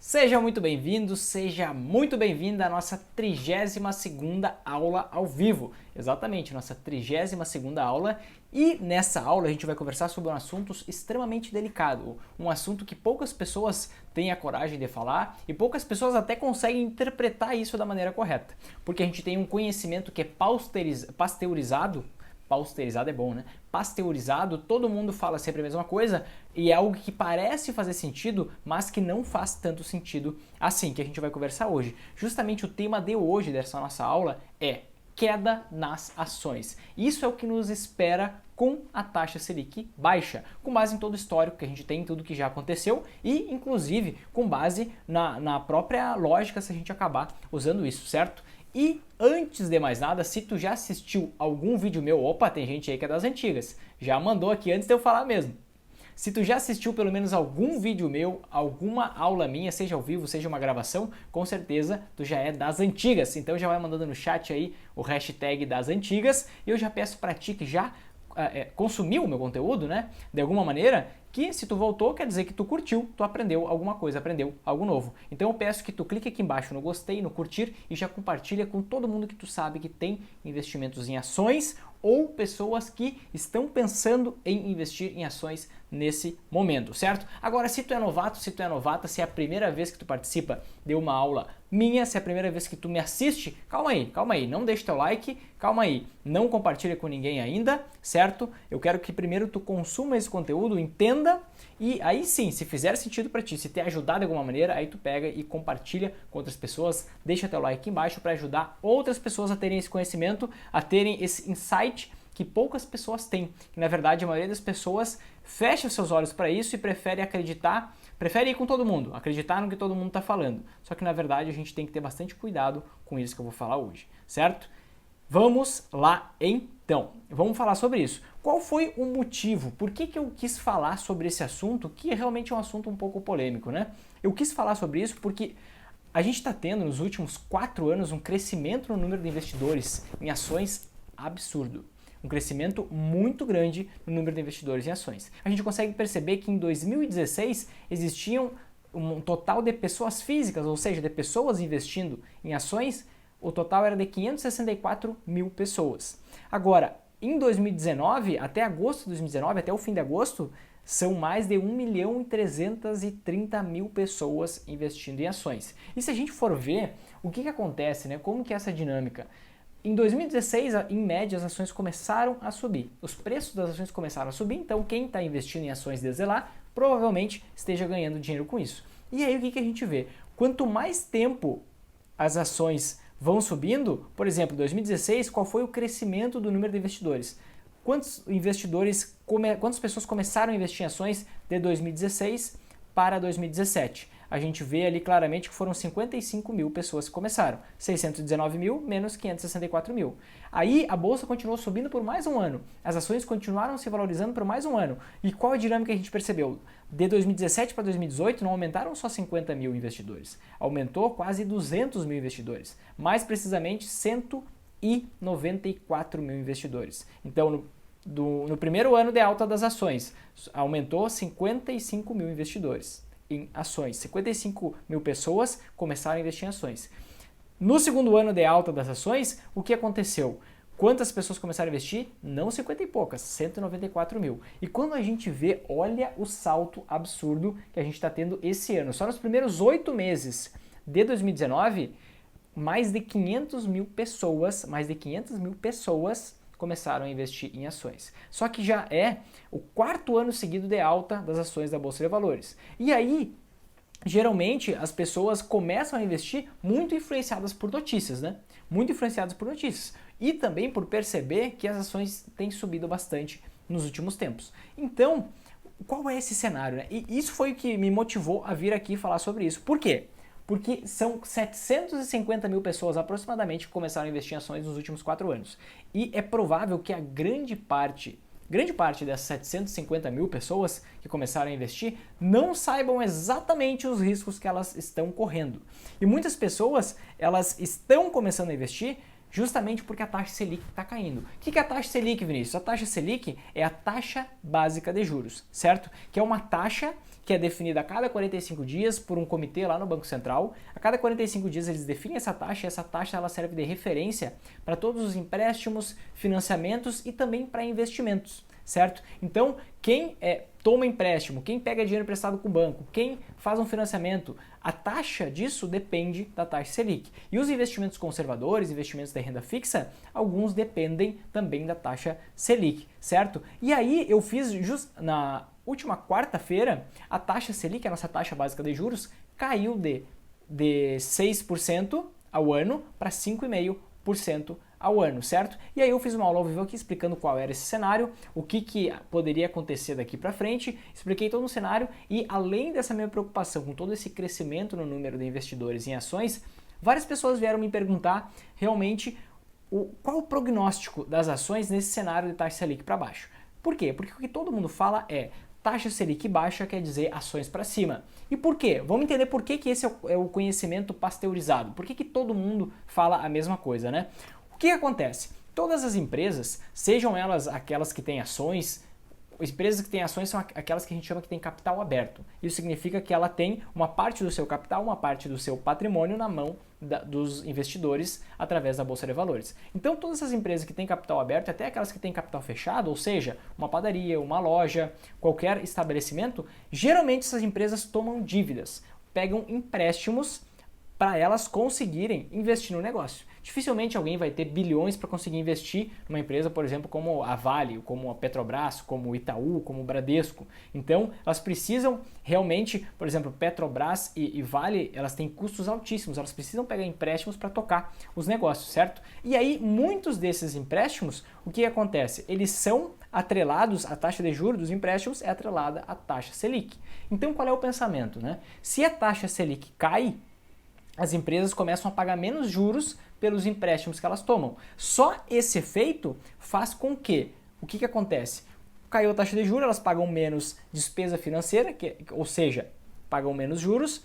Seja muito bem-vindo, seja muito bem-vinda à nossa 32ª aula ao vivo. Exatamente, nossa 32ª aula. E nessa aula a gente vai conversar sobre um assunto extremamente delicado, um assunto que poucas pessoas têm a coragem de falar e poucas pessoas até conseguem interpretar isso da maneira correta. Porque a gente tem um conhecimento que é pasteurizado é bom, né? Pasteurizado, todo mundo fala sempre a mesma coisa e é algo que parece fazer sentido, mas que não faz tanto sentido assim, que a gente vai conversar hoje. Justamente o tema de hoje dessa nossa aula é queda nas ações. Isso é o que nos espera com a taxa Selic baixa, com base em todo o histórico que a gente tem, tudo que já aconteceu e, inclusive, com base na própria lógica se a gente acabar usando isso, certo? E antes de mais nada, se tu já assistiu algum vídeo meu, opa, tem gente aí que é das antigas, já mandou aqui antes de eu falar mesmo. Se tu já assistiu pelo menos algum vídeo meu, alguma aula minha, seja ao vivo, seja uma gravação, com certeza tu já é das antigas. Então já vai mandando no chat aí o hashtag das antigas e eu já peço pra ti que já consumiu o meu conteúdo, né, de alguma maneira, que se tu voltou quer dizer que tu curtiu, tu aprendeu alguma coisa, aprendeu algo novo. Então eu peço que tu clique aqui embaixo no gostei, no curtir e já compartilha com todo mundo que tu sabe que tem investimentos em ações ou pessoas que estão pensando em investir em ações nesse momento, certo? Agora, se tu é novato, se tu é novata, se é a primeira vez que tu participa de uma aula minha, se é a primeira vez que tu me assiste, calma aí, não deixa teu like, calma aí, não compartilha com ninguém ainda, certo? Eu quero que primeiro tu consuma esse conteúdo, entenda e aí sim, se fizer sentido para ti, se te ajudar de alguma maneira, aí tu pega e compartilha com outras pessoas, deixa teu like aqui embaixo para ajudar outras pessoas a terem esse conhecimento, a terem esse insight que poucas pessoas têm, que na verdade a maioria das pessoas fecha os seus olhos para isso e prefere acreditar, prefere ir com todo mundo, acreditar no que todo mundo está falando. Só que na verdade a gente tem que ter bastante cuidado com isso que eu vou falar hoje, certo? Vamos lá então, vamos falar sobre isso. Qual foi o motivo? Por que eu quis falar sobre esse assunto, que realmente é um assunto um pouco polêmico, né? Eu quis falar sobre isso porque a gente está tendo nos últimos 4 anos um crescimento no número de investidores em ações absurdo. Um crescimento muito grande no número de investidores em ações. A gente consegue perceber que em 2016 existiam um total de pessoas físicas, ou seja, de pessoas investindo em ações, o total era de 564 mil pessoas. Agora, em 2019, até agosto de 2019, até o fim de agosto, são mais de 1.330.000 pessoas investindo em ações. E se a gente for ver, o que acontece, né? Como que é essa dinâmica? Em 2016, em média, as ações começaram a subir. Os preços das ações começaram a subir, então quem está investindo em ações desde lá provavelmente esteja ganhando dinheiro com isso. E aí o que a gente vê? Quanto mais tempo as ações vão subindo, por exemplo, em 2016, qual foi o crescimento do número de investidores? Quantas pessoas começaram a investir em ações de 2016 para 2017? A gente vê ali claramente que foram 55 mil pessoas que começaram. 619 mil menos 564 mil. Aí a bolsa continuou subindo por mais um ano. As ações continuaram se valorizando por mais um ano. E qual a dinâmica que a gente percebeu? De 2017 para 2018 não aumentaram só 50 mil investidores. Aumentou quase 200 mil investidores. Mais precisamente 194 mil investidores. Então, no primeiro ano de alta das ações, aumentou 55 mil investidores em ações. 55 mil pessoas começaram a investir em ações. No segundo ano de alta das ações, o que aconteceu? Quantas pessoas começaram a investir? Não 50 e poucas, 194 mil. E quando a gente vê, olha o salto absurdo que a gente está tendo esse ano. Só nos primeiros 8 meses de 2019, mais de 500 mil pessoas começaram a investir em ações. Só que já é o 4º ano seguido de alta das ações da Bolsa de Valores. E aí, geralmente, as pessoas começam a investir muito influenciadas por notícias, né? Muito influenciadas por notícias. E também por perceber que as ações têm subido bastante nos últimos tempos. Então, qual é esse cenário, né? E isso foi o que me motivou a vir aqui falar sobre isso. Por quê? Porque são 750 mil pessoas aproximadamente que começaram a investir em ações nos últimos 4 anos. E é provável que a grande parte dessas 750 mil pessoas que começaram a investir não saibam exatamente os riscos que elas estão correndo. E muitas pessoas, elas estão começando a investir Justamente porque a taxa Selic está caindo. O que é a taxa Selic, Vinícius? A taxa Selic é a taxa básica de juros, certo? Que é uma taxa que é definida a cada 45 dias por um comitê lá no Banco Central. A cada 45 dias eles definem essa taxa e essa taxa ela serve de referência para todos os empréstimos, financiamentos e também para investimentos, certo? Então, quem toma empréstimo, quem pega dinheiro emprestado com o banco, quem faz um financiamento, a taxa disso depende da taxa Selic. E os investimentos conservadores, investimentos de renda fixa, alguns dependem também da taxa Selic, certo? E aí eu fiz na última quarta-feira, a taxa Selic, a nossa taxa básica de juros, caiu de 6% ao ano para 5,5% ao ano, certo? E aí eu fiz uma aula ao vivo aqui explicando qual era esse cenário, o que poderia acontecer daqui para frente, expliquei todo o cenário e além dessa minha preocupação com todo esse crescimento no número de investidores em ações, várias pessoas vieram me perguntar realmente qual o prognóstico das ações nesse cenário de taxa Selic para baixo. Por quê? Porque o que todo mundo fala é taxa Selic baixa quer dizer ações para cima. E por quê? Vamos entender por que esse é o conhecimento pasteurizado. Por que todo mundo fala a mesma coisa, né? O que acontece? Todas as empresas, sejam elas aquelas que têm ações, empresas que têm ações são aquelas que a gente chama que tem capital aberto. Isso significa que ela tem uma parte do seu capital, uma parte do seu patrimônio na mão dos investidores através da Bolsa de Valores. Então todas essas empresas que têm capital aberto, até aquelas que têm capital fechado, ou seja, uma padaria, uma loja, qualquer estabelecimento, geralmente essas empresas tomam dívidas, pegam empréstimos para elas conseguirem investir no negócio. Dificilmente alguém vai ter bilhões para conseguir investir numa empresa, por exemplo, como a Vale, como a Petrobras, como o Itaú, como o Bradesco. Então, elas precisam realmente, por exemplo, Petrobras e Vale, elas têm custos altíssimos, elas precisam pegar empréstimos para tocar os negócios, certo? E aí, muitos desses empréstimos, o que acontece? Eles são atrelados, a taxa de juros dos empréstimos é atrelada à taxa Selic. Então, qual é o pensamento, né? Se a taxa Selic cai, as empresas começam a pagar menos juros pelos empréstimos que elas tomam. Só esse efeito faz com que, o que acontece? Caiu a taxa de juros, elas pagam menos despesa financeira, ou seja, pagam menos juros,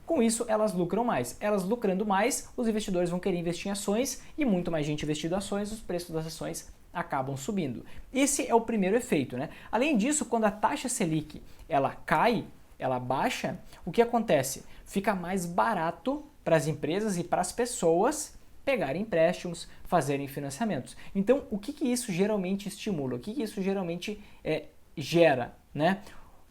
com isso elas lucram mais. Elas lucrando mais, os investidores vão querer investir em ações e muito mais gente investindo em ações, os preços das ações acabam subindo. Esse é o primeiro efeito, né? Além disso, quando a taxa Selic ela cai, ela baixa, o que acontece? Fica mais barato para as empresas e para as pessoas pegarem empréstimos, fazerem financiamentos. Então, o que isso geralmente estimula? O que isso geralmente gera, né?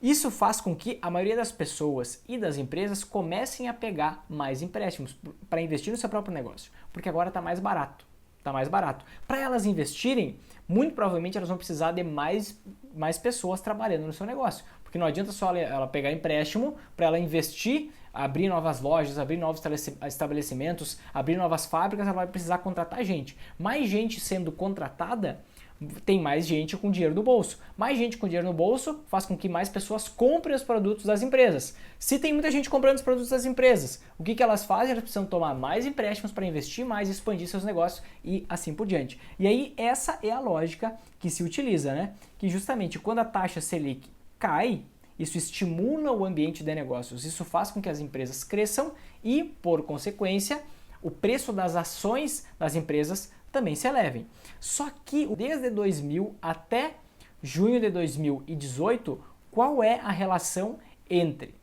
Isso faz com que a maioria das pessoas e das empresas comecem a pegar mais empréstimos para investir no seu próprio negócio, porque agora está mais barato. Está mais barato. Para elas investirem, muito provavelmente elas vão precisar de mais pessoas trabalhando no seu negócio, porque não adianta só ela pegar empréstimo para ela investir, abrir novas lojas, abrir novos estabelecimentos, abrir novas fábricas, ela vai precisar contratar gente. Mais gente sendo contratada, tem mais gente com dinheiro no bolso. Mais gente com dinheiro no bolso faz com que mais pessoas comprem os produtos das empresas. Se tem muita gente comprando os produtos das empresas, o que elas fazem? Elas precisam tomar mais empréstimos para investir mais, expandir seus negócios e assim por diante. E aí essa é a lógica que se utiliza, né? Que justamente quando a taxa Selic cai, isso estimula o ambiente de negócios, isso faz com que as empresas cresçam e, por consequência, o preço das ações das empresas também se elevem. Só que desde 2000 até junho de 2018, qual é a relação entre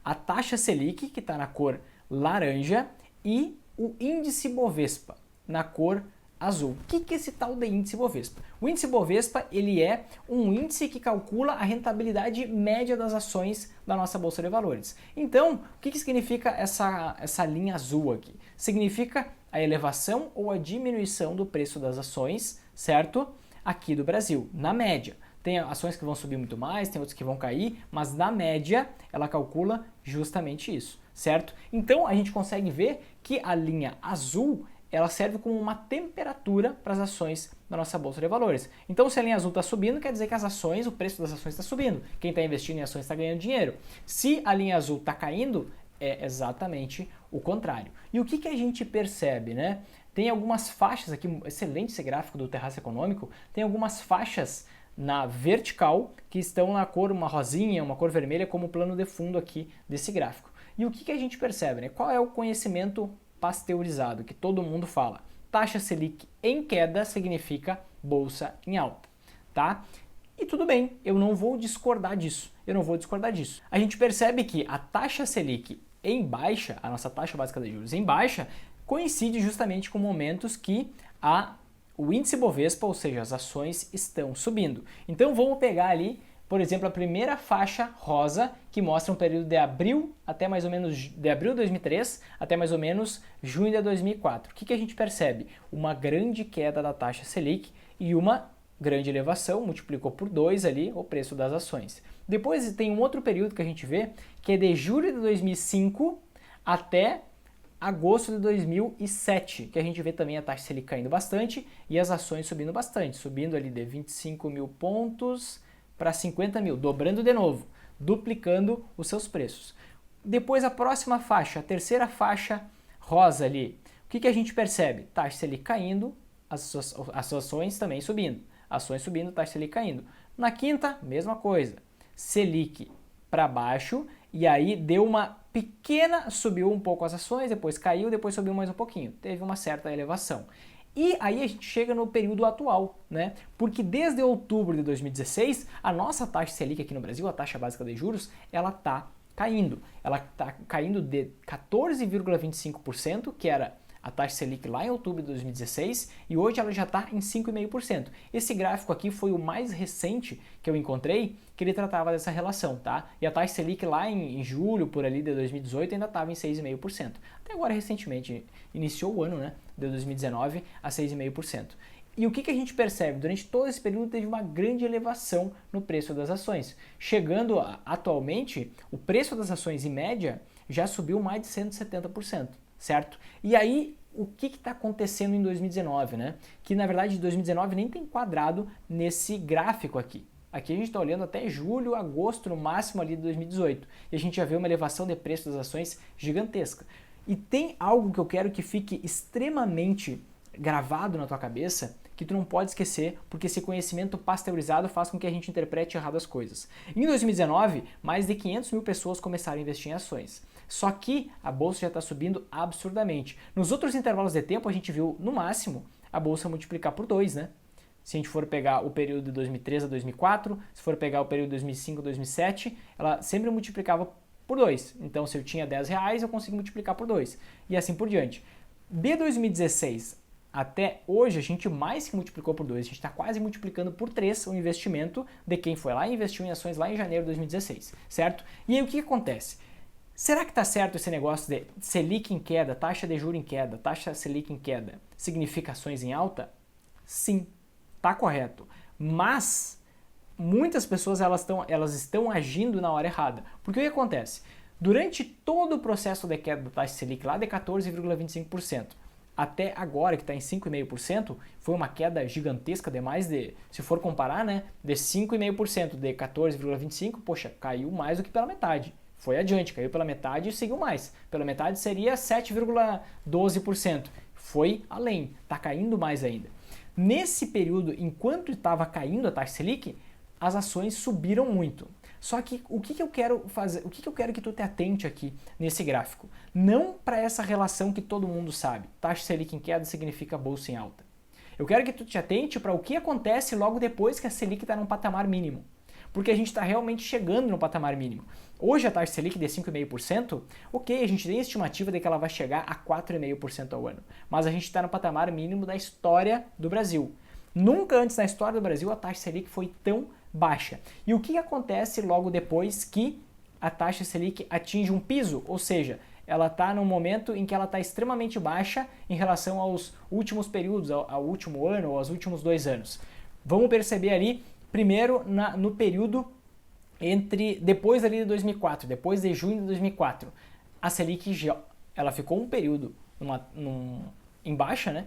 a taxa Selic, que está na cor laranja, e o índice Bovespa, na cor azul? O que é esse tal de índice Bovespa? O índice Bovespa ele é um índice que calcula a rentabilidade média das ações da nossa Bolsa de Valores. Então, o que significa essa linha azul aqui? Significa a elevação ou a diminuição do preço das ações, certo? Aqui do Brasil, na média. Tem ações que vão subir muito mais, tem outras que vão cair, mas na média ela calcula justamente isso, certo? Então, a gente consegue ver que a linha azul ela serve como uma temperatura para as ações da nossa Bolsa de Valores. Então, se a linha azul está subindo, quer dizer que as ações, o preço das ações está subindo. Quem está investindo em ações está ganhando dinheiro. Se a linha azul está caindo, é exatamente o contrário. E o que a gente percebe, né? Tem algumas faixas aqui, excelente esse gráfico do Terraço Econômico, tem algumas faixas na vertical que estão na cor, uma rosinha, uma cor vermelha, como plano de fundo aqui desse gráfico. E o que a gente percebe, né? Qual é o conhecimento pasteurizado, que todo mundo fala. Taxa Selic em queda significa bolsa em alta, tá? E tudo bem, eu não vou discordar disso. A gente percebe que a taxa Selic em baixa, a nossa taxa básica de juros em baixa, coincide justamente com momentos que o índice Bovespa, ou seja, as ações estão subindo. Então vamos pegar ali, por exemplo, a primeira faixa rosa, que mostra um período de abril até mais ou menos de abril de 2003 até mais ou menos junho de 2004. O que a gente percebe? Uma grande queda da taxa Selic e uma grande elevação, multiplicou por 2 ali o preço das ações. Depois tem um outro período que a gente vê, que é de julho de 2005 até agosto de 2007, que a gente vê também a taxa Selic caindo bastante e as ações subindo bastante, subindo ali de 25 mil pontos para 50 mil, dobrando de novo, duplicando os seus preços. Depois a próxima faixa, a terceira faixa rosa ali, o que a gente percebe? Taxa Selic caindo, as ações também subindo. Ações subindo, taxa Selic caindo. Na quinta, mesma coisa. Selic para baixo e aí deu uma pequena, subiu um pouco as ações, depois caiu, depois subiu mais um pouquinho. Teve uma certa elevação. E aí a gente chega no período atual, né? Porque desde outubro de 2016, a nossa taxa Selic aqui no Brasil, a taxa básica de juros, ela está caindo. Ela está caindo de 14,25%, que era a taxa Selic lá em outubro de 2016, e hoje ela já está em 5,5%. Esse gráfico aqui foi o mais recente que eu encontrei, que ele tratava dessa relação, tá? E a taxa Selic lá em julho, por ali de 2018, ainda estava em 6,5%. Até agora, recentemente, iniciou o ano, né, de 2019, a 6,5%. E o que a gente percebe? Durante todo esse período teve uma grande elevação no preço das ações. Chegando atualmente, o preço das ações em média já subiu mais de 170%. Certo? E aí, o que está acontecendo em 2019, né? Que na verdade 2019 nem tem quadrado nesse gráfico aqui. Aqui a gente está olhando até julho, agosto, no máximo ali de 2018. E a gente já vê uma elevação de preço das ações gigantesca. E tem algo que eu quero que fique extremamente gravado na tua cabeça, que tu não pode esquecer, porque esse conhecimento pasteurizado faz com que a gente interprete errado as coisas. Em 2019, mais de 500 mil pessoas começaram a investir em ações. Só que a bolsa já está subindo absurdamente. Nos outros intervalos de tempo, a gente viu, no máximo, a bolsa multiplicar por 2, né? Se a gente for pegar o período de 2003 a 2004, se for pegar o período de 2005 a 2007, ela sempre multiplicava por 2. Então, se eu tinha R$10, eu consigo multiplicar por 2. E assim por diante. De 2016 até hoje, a gente mais que multiplicou por 2. A gente está quase multiplicando por 3 o investimento de quem foi lá e investiu em ações lá em janeiro de 2016, certo? E aí o que acontece? Será que está certo esse negócio de Selic em queda, taxa de juros em queda, taxa Selic em queda, significa ações em alta? Sim, está correto. Mas muitas pessoas elas estão agindo na hora errada. Porque o que acontece? Durante todo o processo de queda da taxa Selic lá de 14,25%, até agora que está em 5,5%, foi uma queda gigantesca de mais de, se for comparar, né, de 5,5%, de 14,25%, poxa, caiu mais do que pela metade. Foi adiante, caiu pela metade e seguiu mais. Pela metade seria 7,12%. Foi além, está caindo mais ainda. Nesse período, enquanto estava caindo a taxa Selic, as ações subiram muito. Só que o que eu quero fazer, o que eu quero que tu te atente aqui nesse gráfico? Não para essa relação que todo mundo sabe. Taxa Selic em queda significa bolsa em alta. Eu quero que tu te atente para o que acontece logo depois que a Selic está num patamar mínimo. Porque a gente está realmente chegando no patamar mínimo. Hoje a taxa Selic de 5,5%, ok, a gente tem a estimativa de que ela vai chegar a 4,5% ao ano. Mas a gente está no patamar mínimo da história do Brasil. Nunca antes na história do Brasil a taxa Selic foi tão baixa. E o que acontece logo depois que a taxa Selic atinge um piso? Ou seja, ela está num momento em que ela está extremamente baixa em relação aos últimos períodos, ao último ano ou aos últimos 2 anos. Vamos perceber ali, primeiro no período depois ali de 2004, depois de junho de 2004, a Selic ela ficou um período em baixa, né?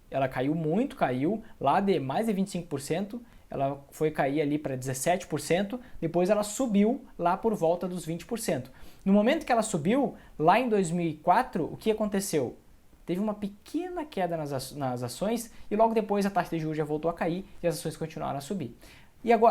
Ela caiu muito, caiu lá de mais de 25%, ela foi cair ali para 17%, depois ela subiu lá por volta dos 20%. No momento que ela subiu, lá em 2004, o que aconteceu? Teve uma pequena queda nas ações e logo depois a taxa de juros já voltou a cair e as ações continuaram a subir.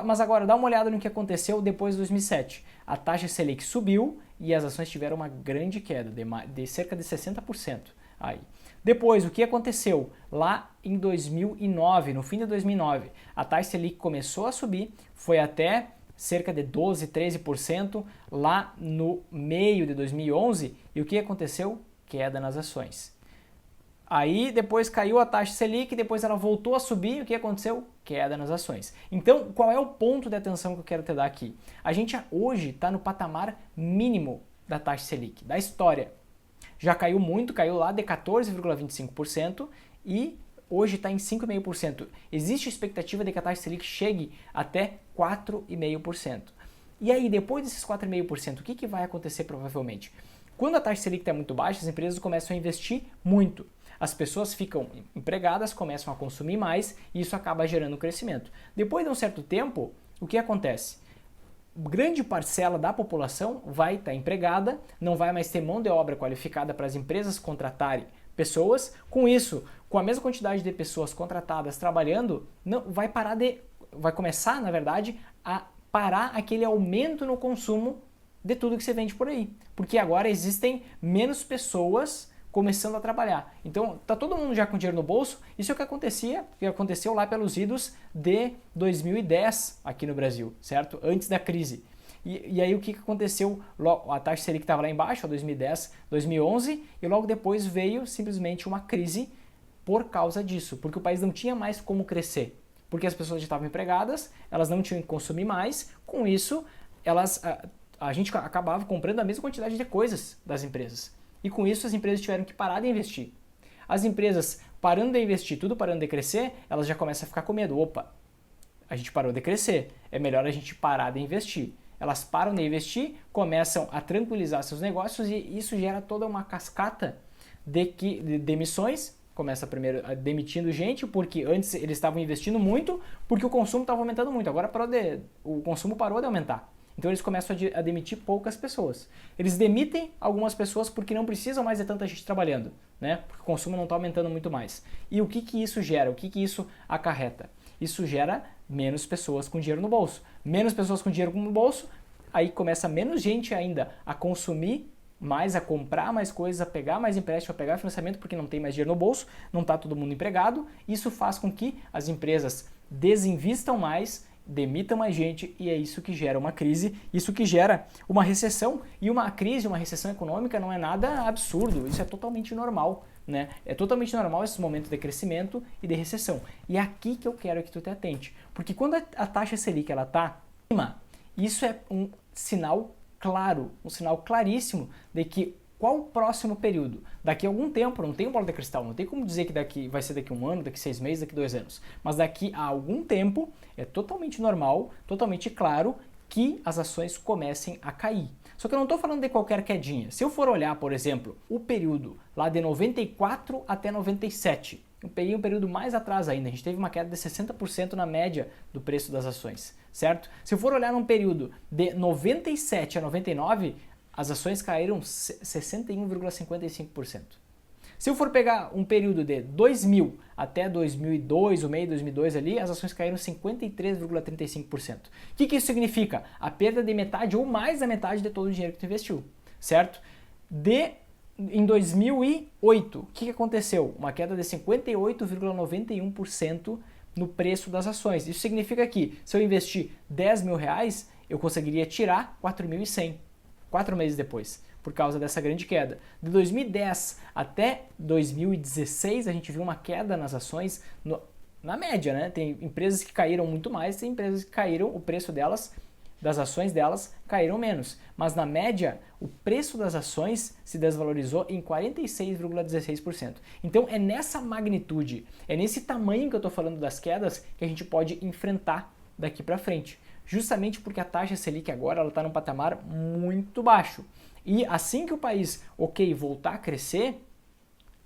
Mas agora dá uma olhada no que aconteceu depois de 2007. A taxa Selic subiu e as ações tiveram uma grande queda, de cerca de 60% aí. Depois, o que aconteceu? Lá em 2009, no fim de 2009, a taxa Selic começou a subir, foi até cerca de 12, 13% lá no meio de 2011, e o que aconteceu? Queda nas ações. Aí depois caiu a taxa Selic, depois ela voltou a subir, e o que aconteceu? Queda nas ações. Então, qual é o ponto de atenção que eu quero te dar aqui? A gente hoje está no patamar mínimo da taxa Selic, da história. Já caiu muito, caiu lá de 14,25% e hoje está em 5,5%. Existe a expectativa de que a taxa Selic chegue até 4,5%. E aí, depois desses 4,5%, o que vai acontecer provavelmente? Quando a taxa Selic está muito baixa, as empresas começam a investir muito. As pessoas ficam empregadas, começam a consumir mais e isso acaba gerando crescimento. Depois de um certo tempo, o que acontece? Grande parcela da população vai estar empregada, não vai mais ter mão de obra qualificada para as empresas contratarem pessoas. Com isso, com a mesma quantidade de pessoas contratadas trabalhando, não vai começar, na verdade, a parar aquele aumento no consumo de tudo que você vende por aí. Porque agora existem menos pessoas começando a trabalhar. Então, tá todo mundo já com dinheiro no bolso. Isso é o que aconteceu lá pelos idos de 2010 aqui no Brasil, certo? Antes da crise. E aí o que aconteceu? A taxa Selic estava lá embaixo, 2010, 2011, e logo depois veio simplesmente uma crise por causa disso, porque o país não tinha mais como crescer, porque as pessoas já estavam empregadas, elas não tinham que consumir mais, com isso a gente acabava comprando a mesma quantidade de coisas das empresas. E com isso as empresas tiveram que parar de investir. As empresas parando de investir, tudo parando de crescer, elas já começam a ficar com medo. Opa, a gente parou de crescer, é melhor a gente parar de investir. Elas param de investir, começam a tranquilizar seus negócios e isso gera toda uma cascata de demissões. Começa primeiro demitindo gente, porque antes eles estavam investindo muito, porque o consumo estava aumentando muito. Agora o consumo parou de aumentar. Então eles começam a demitir poucas pessoas. Eles demitem algumas pessoas porque não precisam mais de tanta gente trabalhando, né? Porque o consumo não está aumentando muito mais. E o que isso gera? O que isso acarreta? Isso gera menos pessoas com dinheiro no bolso. Menos pessoas com dinheiro no bolso, aí começa menos gente ainda a consumir mais, a comprar mais coisas, a pegar mais empréstimo, a pegar financiamento porque não tem mais dinheiro no bolso, não está todo mundo empregado. Isso faz com que as empresas desinvistam mais, demitam mais gente e é isso que gera uma crise, isso que gera uma recessão. E uma crise, uma recessão econômica não é nada absurdo, isso é totalmente normal, né? É totalmente normal esses momentos de crescimento e de recessão. E é aqui que eu quero que tu te atente, porque quando a taxa Selic ela tá acima, isso é um sinal claro, um sinal claríssimo de que qual o próximo período? Daqui a algum tempo, não tem bola de cristal, não tem como dizer que vai ser daqui a um ano, daqui a 6 meses, daqui a 2 anos. Mas daqui a algum tempo, é totalmente normal, totalmente claro que as ações comecem a cair. Só que eu não estou falando de qualquer quedinha. Se eu for olhar, por exemplo, o período lá de 94 até 97, eu peguei um período mais atrás ainda, a gente teve uma queda de 60% na média do preço das ações, certo? Se eu for olhar num período de 97 a 99, as ações caíram 61,55%. Se eu for pegar um período de 2000 até 2002, o meio de 2002 ali, as ações caíram 53,35%. O que isso significa? A perda de metade ou mais da metade de todo o dinheiro que tu investiu, certo? Em 2008, o que aconteceu? Uma queda de 58,91% no preço das ações. Isso significa que se eu investir 10 mil reais, eu conseguiria tirar 4.100. 4 meses depois, por causa dessa grande queda. De 2010 até 2016, a gente viu uma queda nas ações na média, né? Tem empresas que caíram muito mais, tem empresas que caíram, o preço delas, das ações delas, caíram menos. Mas na média, o preço das ações se desvalorizou em 46,16%. Então é nessa magnitude, é nesse tamanho que eu estou falando das quedas que a gente pode enfrentar daqui para frente. Justamente porque a taxa Selic agora está num patamar muito baixo. E assim que o país, voltar a crescer,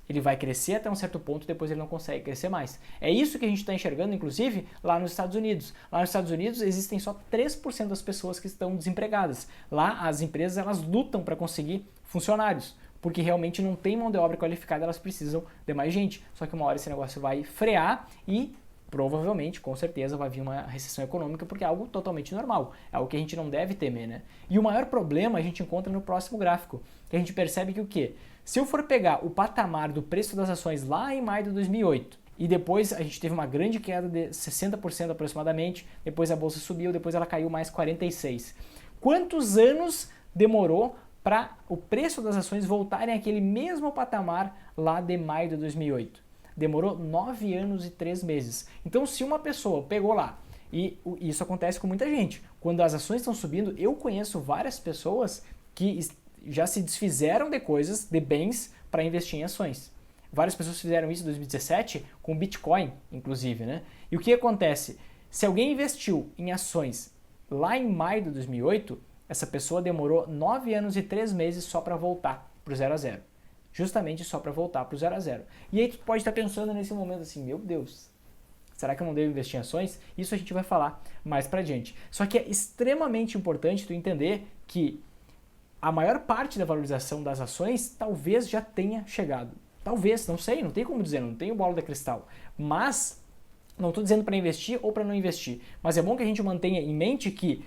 ele vai crescer até um certo ponto, depois ele não consegue crescer mais. É isso que a gente está enxergando, inclusive, lá nos Estados Unidos. Lá nos Estados Unidos existem só 3% das pessoas que estão desempregadas. Lá as empresas elas lutam para conseguir funcionários, porque realmente não tem mão de obra qualificada, elas precisam de mais gente. Só que uma hora esse negócio vai frear e provavelmente, com certeza, vai vir uma recessão econômica, porque é algo totalmente normal, é algo que a gente não deve temer, né? E o maior problema a gente encontra no próximo gráfico, que a gente percebe que o quê? Se eu for pegar o patamar do preço das ações lá em maio de 2008, e depois a gente teve uma grande queda de 60% aproximadamente, depois a bolsa subiu, depois ela caiu mais 46%. Quantos anos demorou para o preço das ações voltarem àquele mesmo patamar lá de maio de 2008? Demorou 9 anos e 3 meses. Então, se uma pessoa pegou lá, e isso acontece com muita gente, quando as ações estão subindo, eu conheço várias pessoas que já se desfizeram de coisas, de bens, para investir em ações. Várias pessoas fizeram isso em 2017 com Bitcoin, inclusive, né? E o que acontece? Se alguém investiu em ações lá em maio de 2008, essa pessoa demorou 9 anos e 3 meses só para voltar para o 0 a 0. Justamente só para voltar para o 0 a 0. E aí tu pode estar pensando nesse momento assim, meu Deus, será que eu não devo investir em ações? Isso a gente vai falar mais para adiante. Só que é extremamente importante tu entender que a maior parte da valorização das ações talvez já tenha chegado. Talvez, não sei, não tem como dizer, não tenho bola de cristal. Mas, não estou dizendo para investir ou para não investir. Mas é bom que a gente mantenha em mente que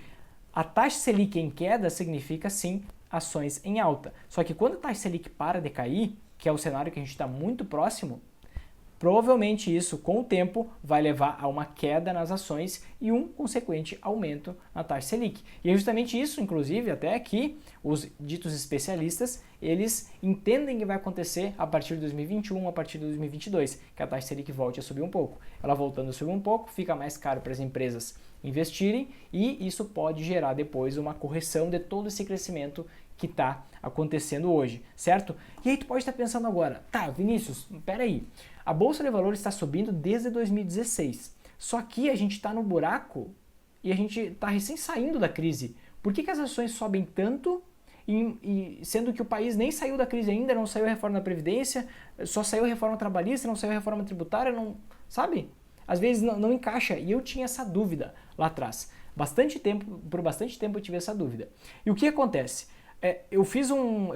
a taxa Selic em queda significa sim ações em alta. Só que quando a taxa Selic para de cair, que é o cenário que a gente está muito próximo, provavelmente isso, com o tempo, vai levar a uma queda nas ações e um consequente aumento na taxa Selic. E é justamente isso, inclusive, até que os ditos especialistas, eles entendem que vai acontecer a partir de 2021, a partir de 2022, que a taxa Selic volte a subir um pouco. Ela voltando a subir um pouco, fica mais caro para as empresas investirem e isso pode gerar depois uma correção de todo esse crescimento que está acontecendo hoje, certo? E aí tu pode estar pensando agora, tá, Vinícius, peraí, a Bolsa de Valores está subindo desde 2016, só que a gente está no buraco e a gente está recém saindo da crise. Por que as ações sobem tanto, sendo que o país nem saiu da crise ainda, não saiu a reforma da Previdência, só saiu a reforma trabalhista, não saiu a reforma tributária, não, sabe? Às vezes não encaixa, e eu tinha essa dúvida lá atrás. Por bastante tempo eu tive essa dúvida. E o que acontece? Eu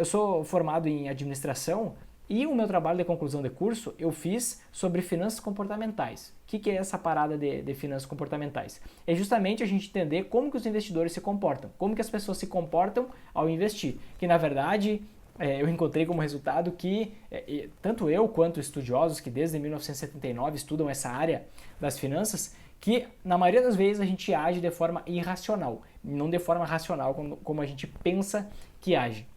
sou formado em administração e o meu trabalho de conclusão de curso eu fiz sobre finanças comportamentais. O que é essa parada de finanças comportamentais? É justamente a gente entender como que os investidores se comportam, como que as pessoas se comportam ao investir. Que na verdade eu encontrei como resultado que tanto eu quanto estudiosos que desde 1979 estudam essa área das finanças, que na maioria das vezes a gente age de forma irracional, não de forma racional como a gente pensa que age.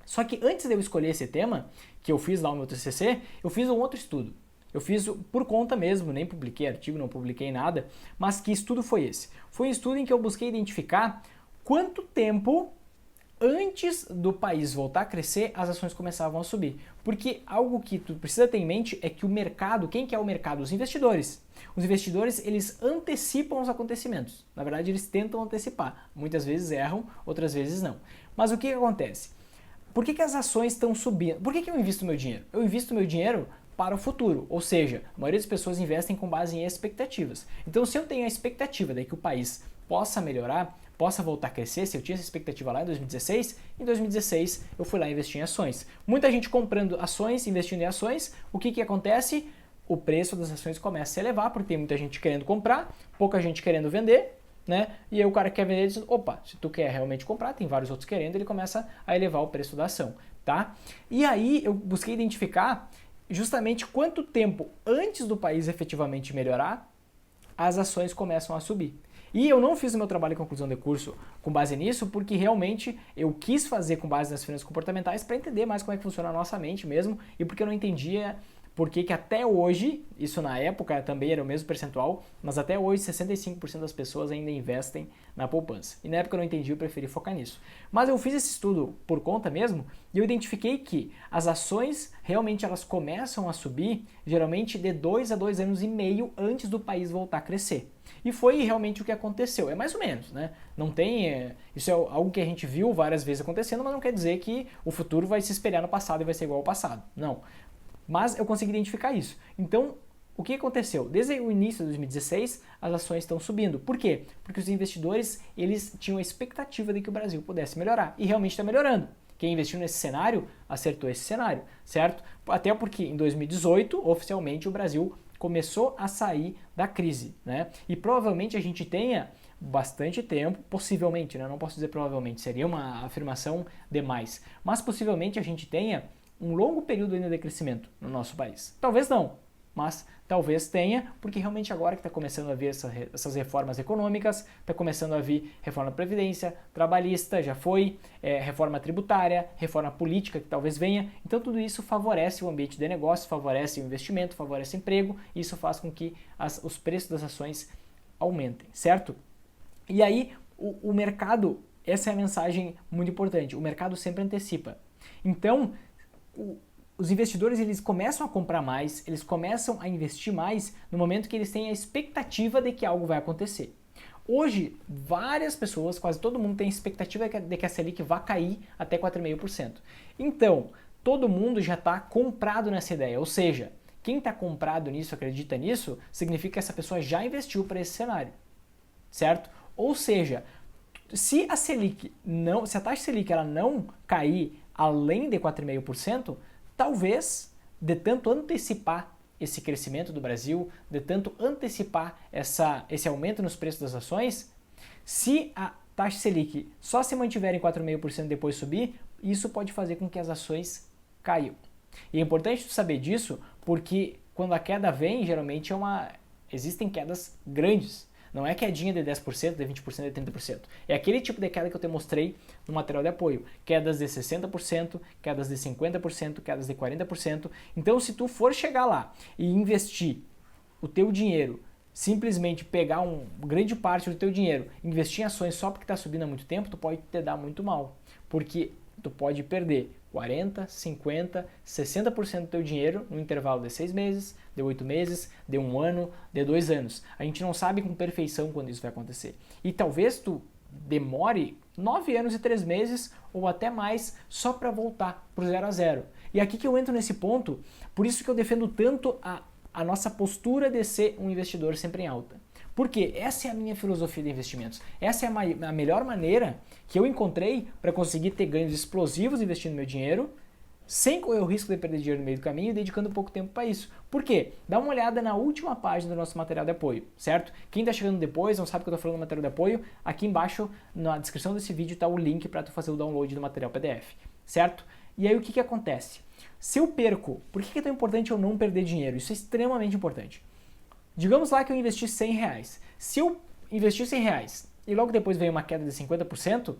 Só que antes de eu escolher esse tema, que eu fiz lá no meu TCC, eu fiz um outro estudo. Eu fiz por conta mesmo, nem publiquei artigo, não publiquei nada, mas que estudo foi esse? Foi um estudo em que eu busquei identificar quanto tempo antes do país voltar a crescer, as ações começavam a subir. Porque algo que tu precisa ter em mente é que o mercado, quem que é o mercado? Os investidores. Os investidores, eles antecipam os acontecimentos. Na verdade, eles tentam antecipar. Muitas vezes erram, outras vezes não. Mas o que acontece? Por que as ações estão subindo? Por que eu invisto meu dinheiro? Eu invisto meu dinheiro para o futuro, ou seja, a maioria das pessoas investem com base em expectativas. Então, se eu tenho a expectativa de que o país possa melhorar, possa voltar a crescer, se eu tinha essa expectativa lá em 2016 eu fui lá investir em ações. Muita gente comprando ações, investindo em ações, o que acontece? O preço das ações começa a se elevar, porque tem muita gente querendo comprar, pouca gente querendo vender, né? E aí o cara que quer vender diz, opa, se tu quer realmente comprar, tem vários outros querendo, ele começa a elevar o preço da ação, tá? E aí eu busquei identificar justamente quanto tempo antes do país efetivamente melhorar, as ações começam a subir. E eu não fiz o meu trabalho de conclusão de curso com base nisso, porque realmente eu quis fazer com base nas finanças comportamentais para entender mais como é que funciona a nossa mente mesmo, e porque eu não entendia por que até hoje, isso na época também era o mesmo percentual, mas até hoje 65% das pessoas ainda investem na poupança. E na época eu não entendi, eu preferi focar nisso. Mas eu fiz esse estudo por conta mesmo e eu identifiquei que as ações realmente elas começam a subir geralmente de 2 a 2 anos e meio antes do país voltar a crescer. E foi realmente o que aconteceu, é mais ou menos, né? Não tem, isso é algo que a gente viu várias vezes acontecendo, mas não quer dizer que o futuro vai se espelhar no passado e vai ser igual ao passado, não. Mas eu consegui identificar isso. Então, o que aconteceu? Desde o início de 2016, as ações estão subindo. Por quê? Porque os investidores eles tinham a expectativa de que o Brasil pudesse melhorar. E realmente está melhorando. Quem investiu nesse cenário, acertou esse cenário, certo? Até porque em 2018, oficialmente, o Brasil começou a sair da crise, né? E provavelmente a gente tenha bastante tempo, possivelmente, né? Não posso dizer provavelmente, seria uma afirmação demais, mas possivelmente a gente tenha um longo período ainda de crescimento no nosso país. Talvez não, mas talvez tenha, porque realmente agora que está começando a vir essas reformas econômicas, está começando a vir reforma da Previdência, trabalhista, já foi, reforma tributária, reforma política que talvez venha, então tudo isso favorece o ambiente de negócio, favorece o investimento, favorece o emprego, e isso faz com que os preços das ações aumentem, certo? E aí o mercado, essa é a mensagem muito importante, o mercado sempre antecipa. Então, os investidores eles começam a comprar mais, eles começam a investir mais no momento que eles têm a expectativa de que algo vai acontecer. Hoje, várias pessoas, quase todo mundo tem a expectativa de que a Selic vá cair até 4,5%. Então, todo mundo já está comprado nessa ideia, ou seja, quem está comprado nisso, acredita nisso, significa que essa pessoa já investiu para esse cenário, certo? Ou seja, se a taxa Selic ela não cair além de 4,5%, talvez, de tanto antecipar esse crescimento do Brasil, de tanto antecipar esse aumento nos preços das ações, se a taxa Selic só se mantiver em 4,5% e depois subir, isso pode fazer com que as ações caiam. E é importante saber disso porque quando a queda vem, geralmente existem quedas grandes. Não é quedinha de 10%, de 20%, de 30%. É aquele tipo de queda que eu te mostrei no material de apoio. Quedas de 60%, quedas de 50%, quedas de 40%. Então, se tu for chegar lá e investir o teu dinheiro, simplesmente pegar uma grande parte do teu dinheiro, investir em ações só porque está subindo há muito tempo, tu pode te dar muito mal. Porque tu pode perder 40%, 50%, 60% do teu dinheiro no intervalo de 6 meses, de 8 meses, de 1 ano, de 2 anos. A gente não sabe com perfeição quando isso vai acontecer. E talvez tu demore 9 anos e 3 meses ou até mais só para voltar para o 0 a 0. E aqui que eu entro nesse ponto, por isso que eu defendo tanto a nossa postura de ser um investidor sempre em alta. Porque essa é a minha filosofia de investimentos. Essa é a melhor maneira que eu encontrei para conseguir ter ganhos explosivos investindo meu dinheiro, sem correr o risco de perder dinheiro no meio do caminho e dedicando pouco tempo para isso. Por quê? Dá uma olhada na última página do nosso material de apoio, certo? Quem está chegando depois, não sabe o que eu estou falando do material de apoio, aqui embaixo na descrição desse vídeo está o link para tu fazer o download do material PDF, certo? E aí o que acontece? Se eu perco, por que é tão importante eu não perder dinheiro? Isso é extremamente importante. Digamos lá que eu investi 100 reais. Se eu investi 100 reais e logo depois veio uma queda de 50%,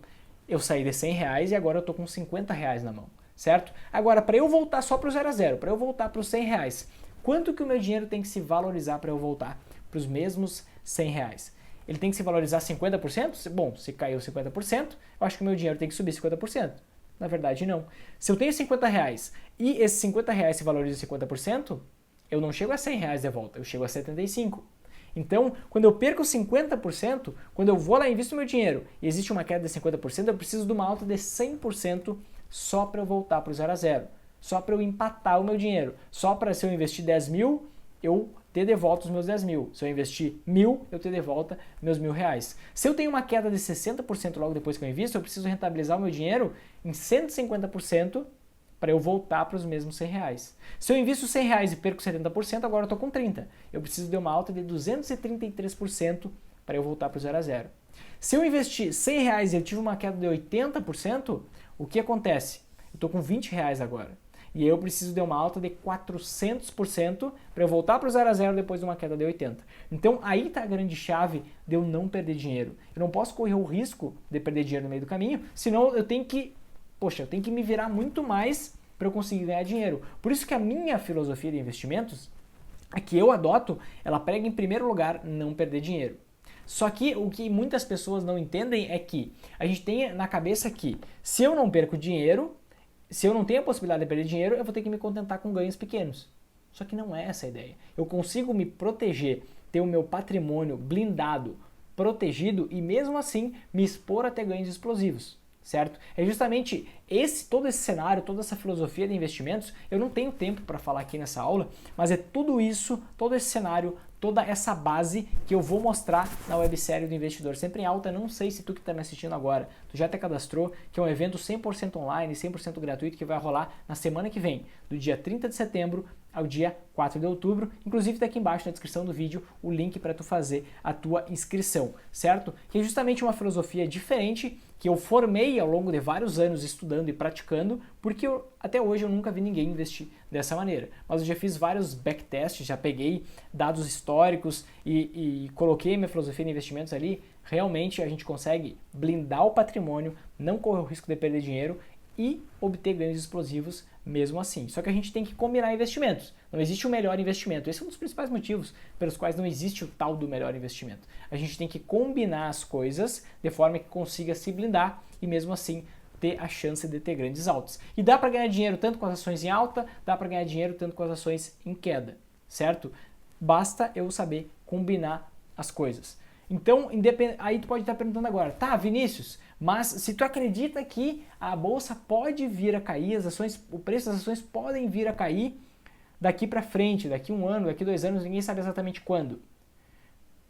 eu saí de 100 reais e agora eu estou com 50 reais na mão, certo? Agora, para eu voltar só para o 0 a 0, para eu voltar para os 100 reais, quanto que o meu dinheiro tem que se valorizar para eu voltar para os mesmos 100 reais? Ele tem que se valorizar 50%? Bom, se caiu 50%, eu acho que o meu dinheiro tem que subir 50%. Na verdade, não. Se eu tenho 50 reais e esses 50 reais se valorizam 50%, eu não chego a 100 reais de volta, eu chego a 75. Então, quando eu perco 50%, quando eu vou lá e invisto meu dinheiro e existe uma queda de 50%, eu preciso de uma alta de 100% só para eu voltar para o 0 a 0. Só para eu empatar o meu dinheiro. Só para, se eu investir 10 mil, eu ter de volta os meus 10 mil. Se eu investir 1.000, eu ter de volta meus 1.000 reais. Se eu tenho uma queda de 60% logo depois que eu invisto, eu preciso rentabilizar o meu dinheiro em 150% para eu voltar para os mesmos 100 reais. Se eu invisto 100 reais e perco 70%, agora eu estou com 30. Eu preciso de uma alta de 233% para eu voltar para o 0 a 0. Se eu investir 100 reais e eu tive uma queda de 80%, o que acontece? Eu estou com 20 reais agora. E aí eu preciso de uma alta de 400% para eu voltar para o 0 a 0 depois de uma queda de 80%. Então aí está a grande chave de eu não perder dinheiro. Eu não posso correr o risco de perder dinheiro no meio do caminho, senão eu tenho que me virar muito mais para eu conseguir ganhar dinheiro. Por isso que a minha filosofia de investimentos, a que eu adoto, ela prega em primeiro lugar não perder dinheiro. Só que o que muitas pessoas não entendem é que a gente tem na cabeça que se eu não perco dinheiro, se eu não tenho a possibilidade de perder dinheiro, eu vou ter que me contentar com ganhos pequenos. Só que não é essa a ideia. Eu consigo me proteger, ter o meu patrimônio blindado, protegido e mesmo assim me expor até ganhos explosivos. certo? É justamente todo esse cenário, toda essa filosofia de investimentos, eu não tenho tempo para falar aqui nessa aula, mas é tudo isso, todo esse cenário, toda essa base que eu vou mostrar na websérie do Investidor Sempre em Alta. Não sei se tu que está me assistindo agora, tu já te cadastrou, que é um evento 100% online, 100% gratuito, que vai rolar na semana que vem, do dia 30 de setembro ao dia 4 de outubro. Inclusive tá aqui embaixo na descrição do vídeo o link para tu fazer a tua inscrição, certo? Que é justamente uma filosofia diferente que eu formei ao longo de vários anos estudando e praticando, porque até hoje eu nunca vi ninguém investir dessa maneira. Mas eu já fiz vários backtests, já peguei dados históricos e coloquei minha filosofia de investimentos ali. Realmente a gente consegue blindar o patrimônio, não correr o risco de perder dinheiro e obter ganhos explosivos mesmo assim. Só que a gente tem que combinar investimentos. Não existe o melhor investimento. Esse é um dos principais motivos pelos quais não existe o tal do melhor investimento. A gente tem que combinar as coisas de forma que consiga se blindar e mesmo assim ter a chance de ter grandes altas. E dá para ganhar dinheiro tanto com as ações em alta, dá para ganhar dinheiro tanto com as ações em queda, certo? Basta eu saber combinar as coisas. Então, aí tu pode estar perguntando agora, tá, Vinícius, mas se tu acredita que a bolsa pode vir a cair, o preço das ações podem vir a cair daqui para frente, daqui 1 ano, daqui 2 anos, ninguém sabe exatamente quando.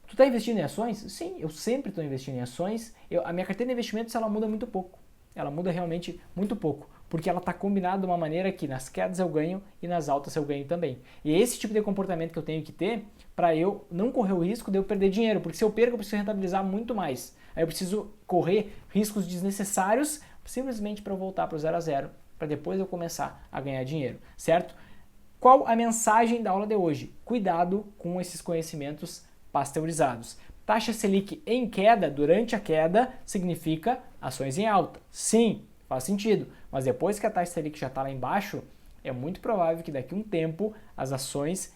Tu está investindo em ações? Sim, eu sempre estou investindo em ações. A minha carteira de investimentos ela muda muito pouco. Ela muda realmente muito pouco, porque ela está combinada de uma maneira que nas quedas eu ganho e nas altas eu ganho também. E é esse tipo de comportamento que eu tenho que ter para eu não correr o risco de eu perder dinheiro, porque se eu perco eu preciso rentabilizar muito mais. Aí eu preciso correr riscos desnecessários simplesmente para eu voltar para o 0 a 0, para depois eu começar a ganhar dinheiro, certo? Qual a mensagem da aula de hoje? Cuidado com esses conhecimentos pasteurizados. Taxa Selic em queda, durante a queda, significa ações em alta. Sim, faz sentido, mas depois que a taxa Selic já está lá embaixo, é muito provável que daqui a um tempo as ações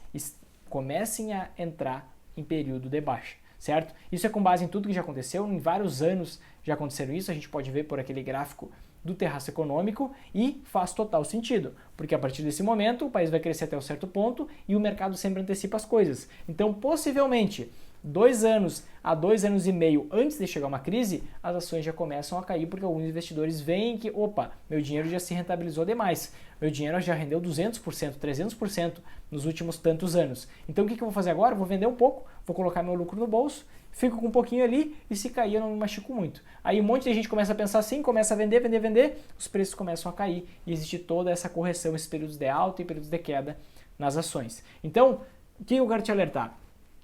comecem a entrar em período de baixa, certo? Isso é com base em tudo que já aconteceu, em vários anos já aconteceram isso, a gente pode ver por aquele gráfico do terraço econômico e faz total sentido, porque a partir desse momento o país vai crescer até um certo ponto e o mercado sempre antecipa as coisas. Então, possivelmente, 2 anos a 2 anos e meio antes de chegar uma crise, as ações já começam a cair porque alguns investidores veem que, opa, meu dinheiro já se rentabilizou demais, meu dinheiro já rendeu 200%, 300% nos últimos tantos anos. Então o que eu vou fazer agora? Vou vender um pouco, vou colocar meu lucro no bolso, fico com um pouquinho ali e se cair eu não me machuco muito. Aí um monte de gente começa a pensar assim, começa a vender, os preços começam a cair e existe toda essa correção, esses períodos de alta e períodos de queda nas ações. Então, o que eu quero te alertar?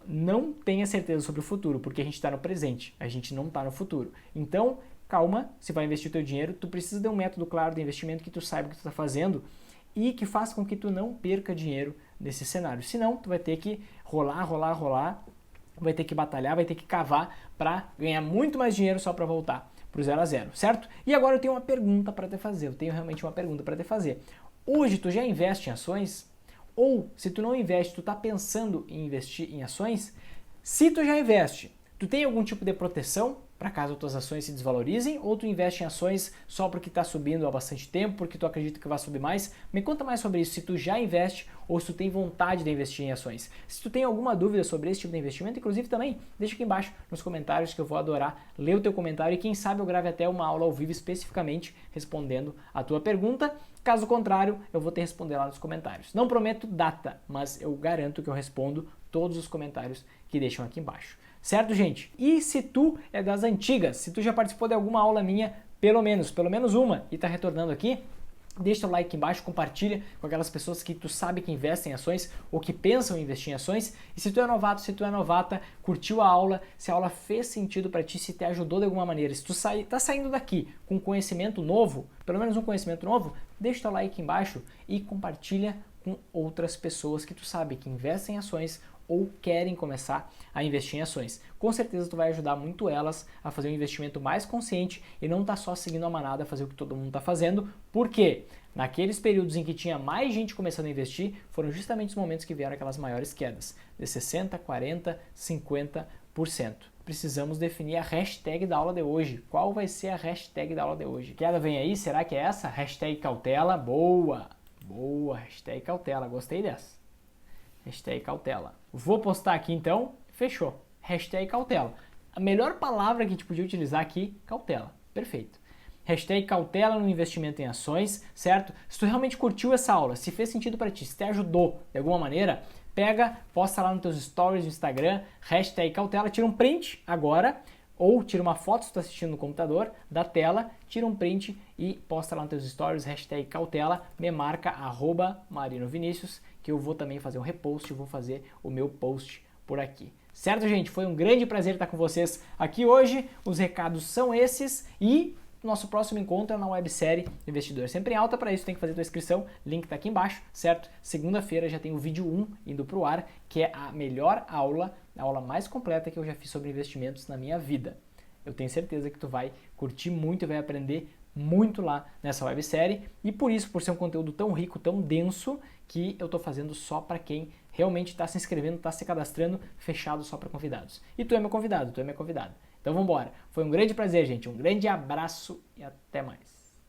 Não tenha certeza sobre o futuro, porque a gente está no presente, a gente não está no futuro. Então, calma, se vai investir o teu dinheiro, tu precisa de um método claro de investimento que tu saiba o que tu está fazendo e que faça com que tu não perca dinheiro nesse cenário. Senão, tu vai ter que rolar, vai ter que batalhar, vai ter que cavar para ganhar muito mais dinheiro só para voltar para o 0 a 0, certo? E agora eu tenho uma pergunta para te fazer, Hoje tu já investe em ações? Ou, se tu não investe, tu está pensando em investir em ações? Se tu já investe, tu tem algum tipo de proteção para caso as tuas ações se desvalorizem? Ou tu investe em ações só porque está subindo há bastante tempo, porque tu acredita que vai subir mais? Me conta mais sobre isso, se tu já investe ou se tu tem vontade de investir em ações. Se tu tem alguma dúvida sobre esse tipo de investimento, inclusive também, deixa aqui embaixo nos comentários que eu vou adorar ler o teu comentário e quem sabe eu grave até uma aula ao vivo especificamente respondendo a tua pergunta. Caso contrário, eu vou te responder lá nos comentários. Não prometo data, mas eu garanto que eu respondo todos os comentários que deixam aqui embaixo. Certo, gente? E se tu é das antigas, se tu já participou de alguma aula minha, pelo menos uma, e está retornando aqui, deixa o like aqui embaixo, compartilha com aquelas pessoas que tu sabe que investem em ações ou que pensam em investir em ações. E se tu é novato, se tu é novata, curtiu a aula, se a aula fez sentido para ti, se te ajudou de alguma maneira, se tu tá saindo daqui com conhecimento novo, pelo menos um conhecimento novo, deixa o like aqui embaixo e compartilha com outras pessoas que tu sabe que investem em ações ou querem começar a investir em ações. Com certeza tu vai ajudar muito elas a fazer um investimento mais consciente e não tá só seguindo a manada a fazer o que todo mundo está fazendo, porque naqueles períodos em que tinha mais gente começando a investir, foram justamente os momentos que vieram aquelas maiores quedas, de 60%, 40%, 50%. Precisamos definir a hashtag da aula de hoje. Qual vai ser a hashtag da aula de hoje? Queda vem aí? Será que é essa? Hashtag cautela? Boa! Boa, hashtag cautela, gostei dessa. Hashtag cautela. Vou postar aqui então, fechou. Hashtag cautela. A melhor palavra que a gente podia utilizar aqui, cautela. Perfeito. hashtag cautela no investimento em ações, certo? Se tu realmente curtiu essa aula, se fez sentido para ti, se te ajudou de alguma maneira, pega, posta lá nos teus stories do Instagram, hashtag cautela, tira um print agora, ou tira uma foto se tu está assistindo no computador, da tela, tira um print e posta lá nos teus stories, hashtag cautela, me marca, @marinovinicius, que eu vou também fazer um repost, vou fazer o meu post por aqui. Certo, gente? Foi um grande prazer estar com vocês aqui hoje. Os recados são esses e nosso próximo encontro é na websérie Investidor Sempre em Alta. Para isso tem que fazer tua inscrição, link tá aqui embaixo, certo? Segunda-feira já tem o vídeo 1 indo pro ar, que é a melhor aula, a aula mais completa que eu já fiz sobre investimentos na minha vida. Eu tenho certeza que tu vai curtir muito e vai aprender muito lá nessa websérie, e por isso, por ser um conteúdo tão rico, tão denso, que eu tô fazendo só para quem realmente está se inscrevendo, está se cadastrando, fechado só para convidados. E tu é meu convidado, tu é minha convidada. Então vamos embora. Foi um grande prazer, gente. Um grande abraço e até mais.